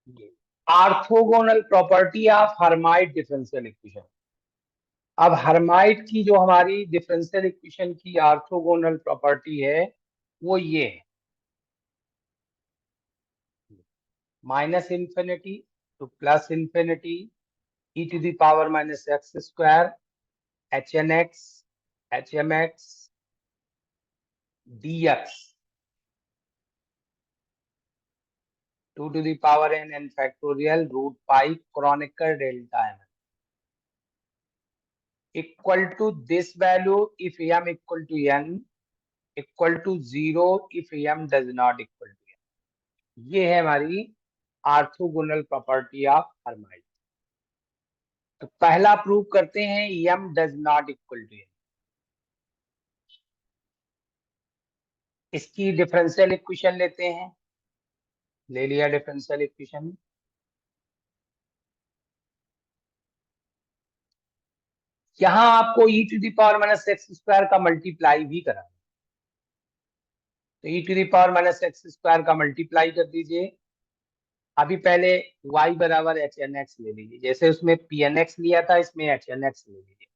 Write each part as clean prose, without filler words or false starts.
ये orthogonal property of Hermite differential equation. अब Hermite की जो हमारी डिफरेंशियल इक्वेशन की आर्थोगोनल प्रॉपर्टी है वो ये है, minus infinity to plus infinity e to the power minus x square H n x H m x d x to the power n factorial root pi Kronecker delta m equal to this value if m equal to n equal to 0 if m does not equal to n। ये है हमारी orthogonal property of Hermite. तो पहला prove करते हैं m does not equal to n। इसकी differential equation लेते हैं, ले लिया डिफरेंशियल इक्वेशन। यहां आपको e to the power minus x square का मल्टीप्लाई भी करा, तो e to the power minus x square का मल्टीप्लाई कर दीजिए। अभी पहले y बराबर एच एन एक्स ले लीजिए, जैसे उसमें पी एन एक्स लिया था इसमें एच एन एक्स ले लीजिए।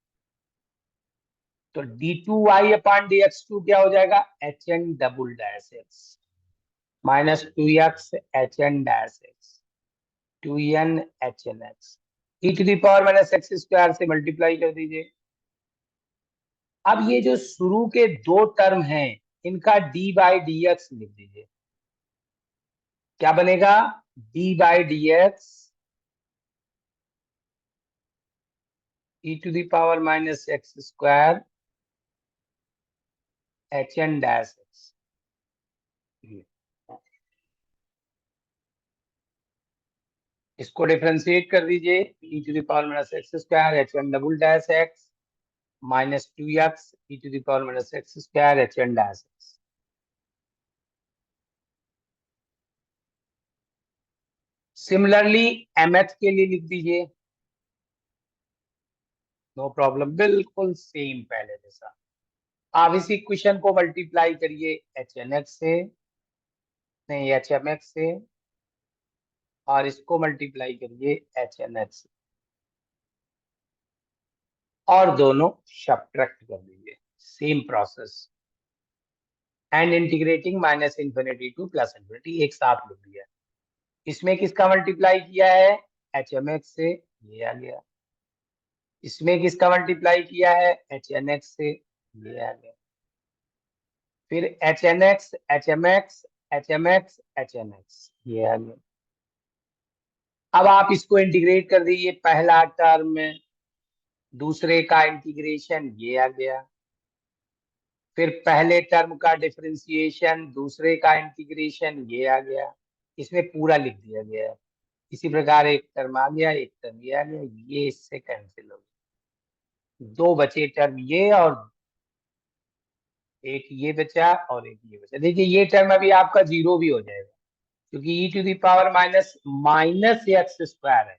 तो d two y upon d x two क्या हो जाएगा, H N double dash x minus two x H N dash x two n H n x E to the power minus x square से multiply कर दीजिए। अब ये जो शुरू के दो टर्म हैं इनका डी बाई डी एक्स लिख दीजिए। क्या बनेगा, D by D X E to the power minus x square H N dash X. इसको डिफरेंशिएट कर दीजिए, E to the power minus x square H N double dash x minus two X E to the power minus x square H N dash X. Similarly mth के लिए लिख दीजिए, no problem, बिल्कुल same पहले जैसा। आप इस equation को मल्टीप्लाई करिए एच एन एक्स से, नहीं एच एम एक्स से, और इसको मल्टीप्लाई करिए एच एन एक्स से, और दोनों सब्ट्रैक्ट कर दीजिए, same process. And integrating minus infinity to plus infinity एक साथ लिख दिया। इसमें किसका मल्टीप्लाई किया है, एच एम एक्स से, ये आ गया। इसमें किसका मल्टीप्लाई किया है, एच एन एक्स से, ये आ गया। फिर H n x H m x H m x H n x, ये आ गया। अब आप इसको इंटीग्रेट कर दीजिए, पहला टर्म में दूसरे का इंटीग्रेशन, ये आ गया। फिर पहले टर्म का डिफरेंशिएशन दूसरे का इंटीग्रेशन, ये आ गया। इसमें पूरा लिख दिया गया है। इसी प्रकार एक टर्म आ गया, एक टर्म ये आ गया, ये इससे कैंसिल हो गया। दो बचे टर्म ये, और एक ये बचा और एक ये बचा। देखिए ये टर्म अभी आपका जीरो भी हो जाएगा क्योंकि E to the power minus minus x square है।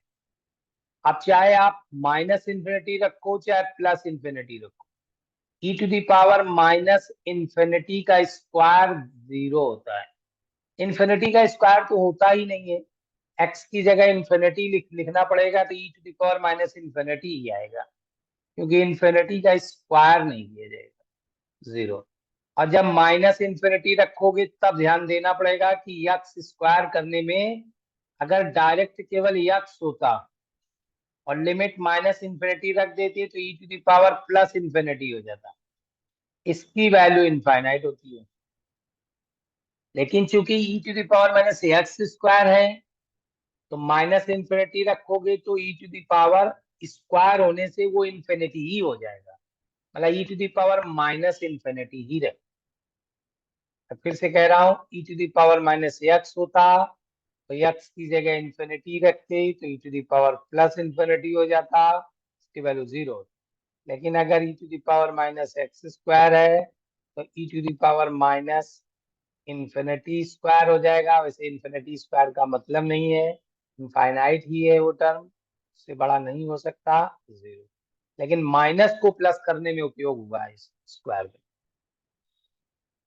अब चाहे आप माइनस इंफिनिटी रखो चाहे प्लस इंफिनिटी रखो, E to the power minus infinity का स्क्वायर जीरो होता है। इंफिनिटी का स्क्वायर तो होता ही नहीं है, एक्स की जगह इंफिनिटी लिखना पड़ेगा, तो ई to the power minus infinity ही आएगा क्योंकि इंफिनिटी का स्क्वायर नहीं दिया जाएगा, जीरो। और जब माइनस इंफिनिटी रखोगे तब ध्यान देना पड़ेगा कि यक्स स्क्वायर करने में अगर डायरेक्ट केवल यक्स होता और लिमिट माइनस इंफिनिटी रख देते तो ई to the power plus infinity हो जाता, इसकी वैल्यू इनफाइनाइट होती है। लेकिन चूंकि e to the power minus x square है तो माइनस इंफिनिटी रखोगे तो ई टू द पावर स्क्वायर होने से वो इंफिनिटी ही हो जाएगा, मतलब e to the power minus infinity ही रहे। फिर से कह रहा हूं, e to the power minus x होता तो एक्स की जगह इंफिनिटी रखते तो ई to the power plus infinity हो जाता, इसकी वैल्यू जीरो। लेकिन अगर e to the power minus x square है तो ई to the power minus infinity square हो जाएगा। वैसे इंफिनिटी स्क्वायर का मतलब नहीं है, इनफाइनाइट ही है वो टर्म, उससे बड़ा नहीं हो सकता, जीरो। लेकिन माइनस को प्लस करने में उपयोग हुआ है इस स्क्वायर में।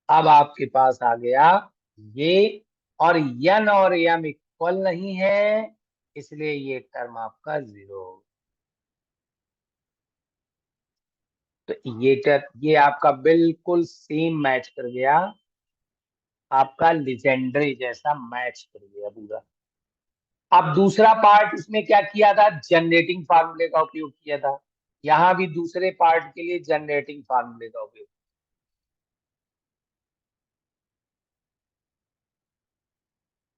अब आपके पास आ गया ये, और n और m इक्वल नहीं है, इसलिए ये टर्म आपका 0। तो ये आपका बिल्कुल सेम मैच कर गया, आपका लिजेंडरी जैसा मैच कर गया पूरा। अब दूसरा पार्ट इसमें क्या किया था, जनरेटिंग फार्मूले का उपयोग किया था। यहां भी दूसरे पार्ट के लिए जनरेटिंग फार्मूले का उपयोग।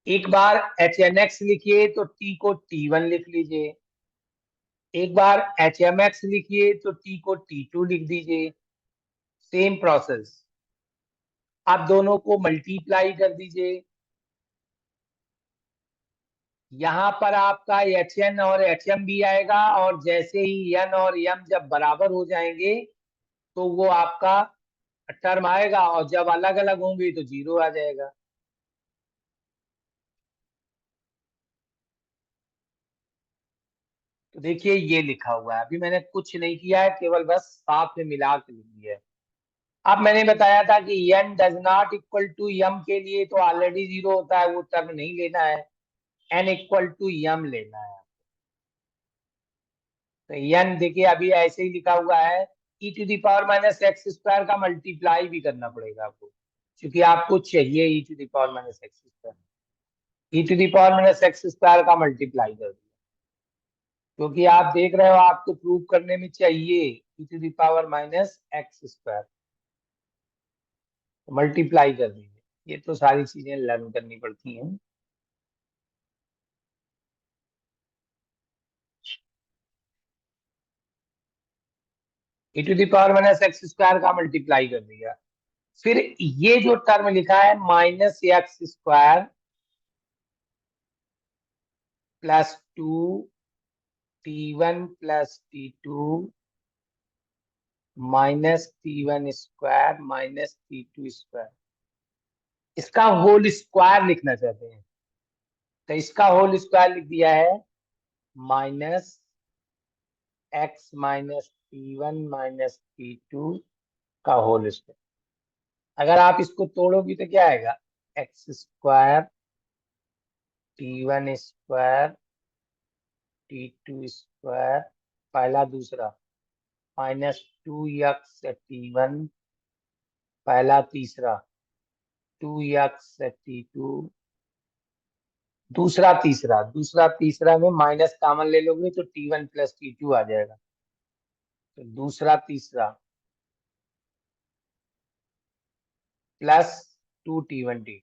एक बार एच एन एक्स लिखिए तो टी को T1 लिख लीजिए, एक बार एच एम एक्स लिखिए तो टी को T2 लिख दीजिए। सेम प्रोसेस, आप दोनों को मल्टीप्लाई कर दीजिए। यहाँ पर आपका एच एन और एच एम भी आएगा, और जैसे ही एन और एम जब बराबर हो जाएंगे तो वो आपका टर्म आएगा, और जब अलग अलग होंगे तो 0 आ जाएगा। तो देखिए ये लिखा हुआ है, अभी मैंने कुछ नहीं किया है, केवल बस साथ में मिला के लिख दिया है। अब मैंने बताया था कि n does not equal to m के लिए तो ऑलरेडी 0 होता है, वो टर्म नहीं लेना है, n इक्वल टू m लेना है। तो n देखिए अभी ऐसे ही लिखा हुआ है, e to the power minus x square का मल्टीप्लाई भी करना पड़ेगा आपको, क्योंकि आपको चाहिए e to the power minus x square. e to the power minus x square का मल्टीप्लाई कर दिया, क्योंकि आप देख रहे हो आपको प्रूव करने में चाहिए e to the power minus x square, multiply कर दीजिए। ये तो सारी चीजें लर्न करनी पड़ती हैं। e to the power minus x square का मल्टीप्लाई कर दिया। फिर ये जो टर्म लिखा है minus x square plus 2 T1 plus T2 minus T1 square minus T2 square, इसका होल स्क्वायर लिखना चाहते हैं, तो इसका होल स्क्वायर लिख दिया है minus x minus T1 minus T2 का होल स्क्वायर। अगर आप इसको तोड़ोगी तो क्या आएगा, x square T1 square T2 square पहला दूसरा माइनस 2x T1 पहला तीसरा 2x T2 दूसरा तीसरा में माइनस कॉमन ले लोगे तो T1 प्लस T2 आ जाएगा। तो दूसरा तीसरा प्लस 2T1 T,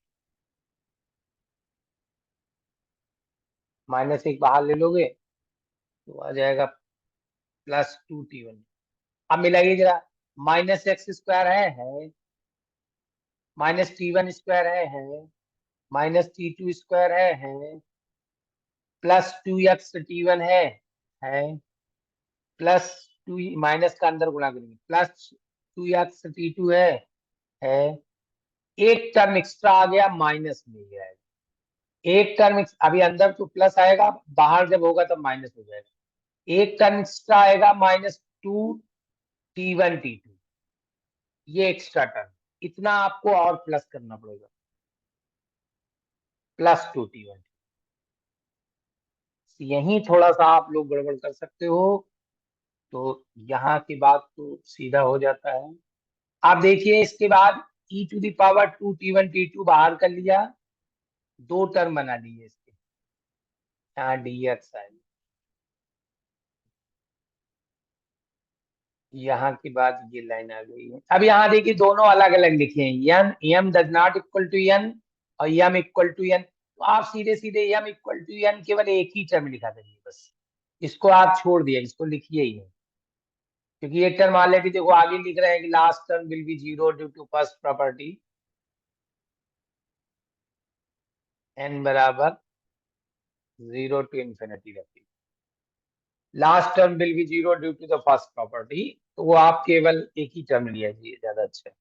माइनस एक बाहर ले लोगे तो आ जाएगा प्लस 2T1। अब मिलाइए जरा, माइनस एक्स स्क्वायर है, माइनस T1 स्क्वायर है, माइनस T2 स्क्वायर है, प्लस 2x T1 है, प्लस 2 माइनस का अंदर गुणा करेंगे प्लस 2x T2 है। एक टर्म एक्स्ट्रा आ गया माइनस में ही आएगा, एक टर्म अभी अंदर तो प्लस आएगा, बाहर जब होगा तब माइनस हो जाएगा। एक टर्म एक्स्ट्रा आएगा माइनस 2T1 T2, ये एक्स्ट्रा टर्म, इतना आपको और प्लस करना पड़ेगा, प्लस 2T1। यही थोड़ा सा आप लोग गड़बड़ कर सकते हो, तो यहाँ की बात तो सीधा हो जाता है। आप देखिए इसके बाद e to the power 2T1 T2 बाहर कर लिया, दो टर्म बना लिए इसके, यहाँ dx आएगा। यहाँ की बात ये लाइन आ गई है। अब यहाँ देखिए दोनों अलग अलग लिखे हैं, when m does not equal to n और एम इक्वल टू एन, तो आप सीधे सीधे एम इक्वल टू एन केवल एक ही टर्म लिखा देंगे बस, इसको आप छोड़ दिए, इसको लिखिए ही नहीं, क्योंकि ये टर्म ऑलरेडी देखो आगे लिख रहे हैं कि last term will be 0 due to first property, n बराबर 0 टू इंफिनिटी रखिए, last term will be 0 due to the first property, तो वो आप केवल एक ही टर्म लिया जी, ज्यादा अच्छा है।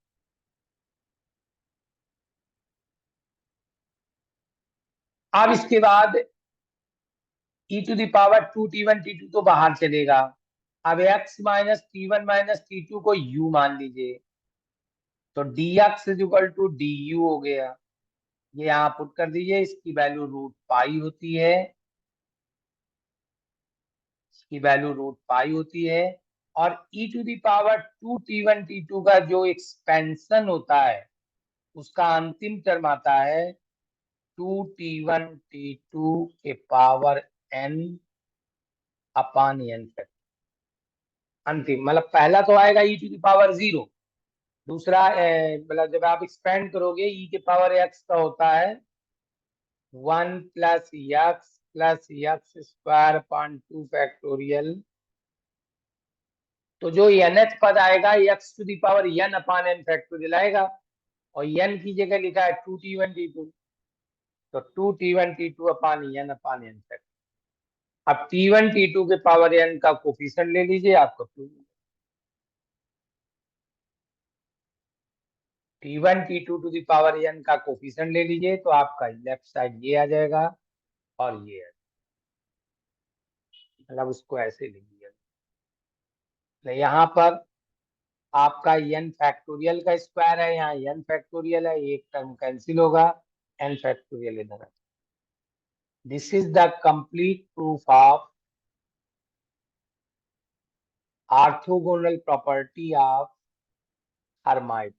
अब इसके बाद e to the power 2T1 T2 तो बाहर चलेगा, अब x minus T1 minus T2 को u मान लीजिए, तो dx is equal to du हो गया। ये यहाँ पुट कर दीजिए, इसकी वैल्यू रूट पाई होती है, इसकी वैल्यू रूट पाई होती है। और e to the power 2t1 t2 का जो एक्सपेंशन होता है उसका अंतिम टर्म आता है 2t1 t2 के power n upon n factor. अंतिम मतलब पहला तो आएगा e टू दी पावर 0, दूसरा मतलब जब आप एक्सपेंड करोगे e के पावर x का होता है 1 plus x square upon 2 factorial. तो जो nth पद आएगा x to the power n upon n factorial आएगा, और n की जगह लिखा है 2t1 t2, तो 2t1 t2 अपान n फैक्टर। अब t1 t2 के पावर n का कोफिशिएंट ले लीजिए, आपको 2। t1 t2 to the power n का कोफिशिएंट ले लीजिए तो आपका लेफ्ट साइड ये आ जाएगा और ये मतलब उसको ऐसे लीजिए। तो यहाँ पर आपका n फैक्टोरियल का स्क्वायर है, यहाँ n फैक्टोरियल है, एक टर्म कैंसिल होगा, n फैक्टोरियल इधर है। This is the complete proof of orthogonal property of Hermite.